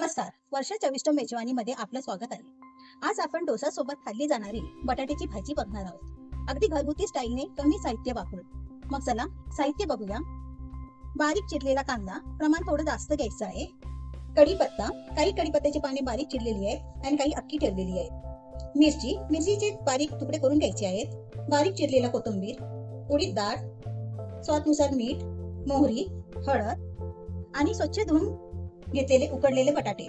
नमस्कार. वर्षा चविष्ट मेजवानीमध्ये आपलं स्वागत आहे. आज आपण डोसा सोबत खाल्ली जाणारी बटाट्याची भाजी बघणार आहोत. अगदी घरगुती स्टाईलने कमी साहित्य वापरून. मग चला साहित्य बघूया. बारीक चिरलेला कांदा, प्रमाण थोडं जास्त घ्यायचं आहे. कढीपत्ता, काही कढीपत्त्याची पाने बारीक चिरलेली आहेत आणि काही अख्खी ठेवलेली आहेत. मिरचीचे बारीक तुकडे करून घ्यायचे आहेत. बारीक चिरलेला कोथिंबीर, उडीद डाळ, स्वादनुसार मीठ, मोहरी, हळद आणि स्वच्छ धुवून घेतलेले उकडलेले बटाटे.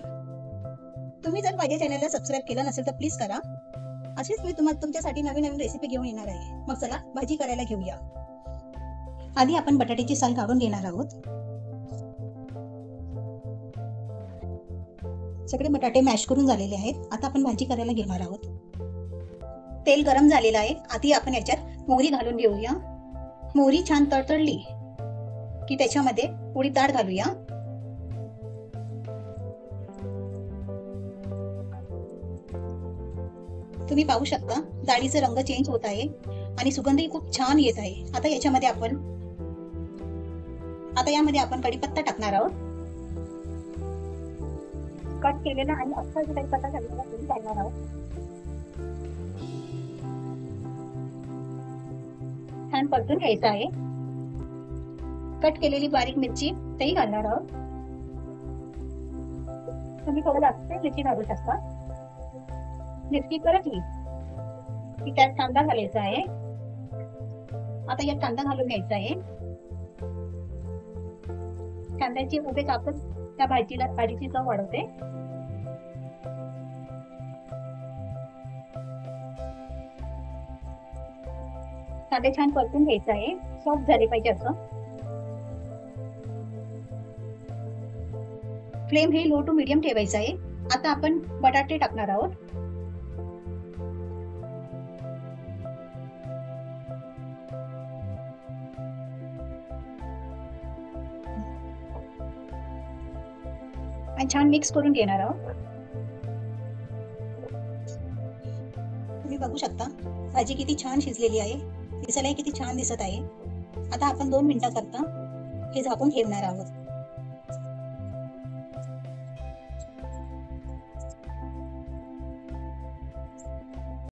तुम्ही जर माझ्या चॅनलला सबस्क्राईब केलं नसेल तर प्लीज करा. अशीच मी तुमच्यासाठी नवीन नवीन रेसिपी घेऊन येणार आहे. मग चला भाजी करायला घेऊया. आधी आपण बटाट्याची साल काढून घेणार आहोत. सगळे बटाटे मॅश करून झालेले आहेत. आता आपण भाजी करायला घेणार आहोत. तेल गरम झालेलं आहे. आधी आपण याच्यात मोहरी घालून घेऊया. मोहरी छान तडतडली की त्याच्यामध्ये उडीद डाळ घालूया. तुम्ही पाहू शकता डाळीचा रंग चेंज होत आहे आणि सुगंधही खूप छान येत आहे. आता यामध्ये आपण कढीपत्ता टाकणार आहोत. कट केलेला आणि अख्खा कढीपत्ता घालणार आहोत. छान परतून घ्यायचं आहे. कट केलेली बारीक मिरची तेही घालणार आहोत. तुम्ही थोडं जास्त मिरची घालू शकता. मिरची परतली की त्यात कांदा घालायचा आहे. आता यात कांदा घालून घ्यायचा आहे. कांद्याची उभे कापून त्या भाजीची चव वाढवते. कांदे छान परतून घ्यायचा आहे. सॉफ्ट झाले पाहिजे असं. फ्लेम हे लो टू मीडियम ठेवायचं आहे. आता आपण बटाटे टाकणार आहोत. आणि छान मिक्स करून घेणार आहोत. तुम्ही बघू शकता भाजी किती छान शिजलेली आहे. दिसायला किती छान दिसत आहे. आता आपण 2 मिनिटांकरता हे झाकून ठेवणार आहोत.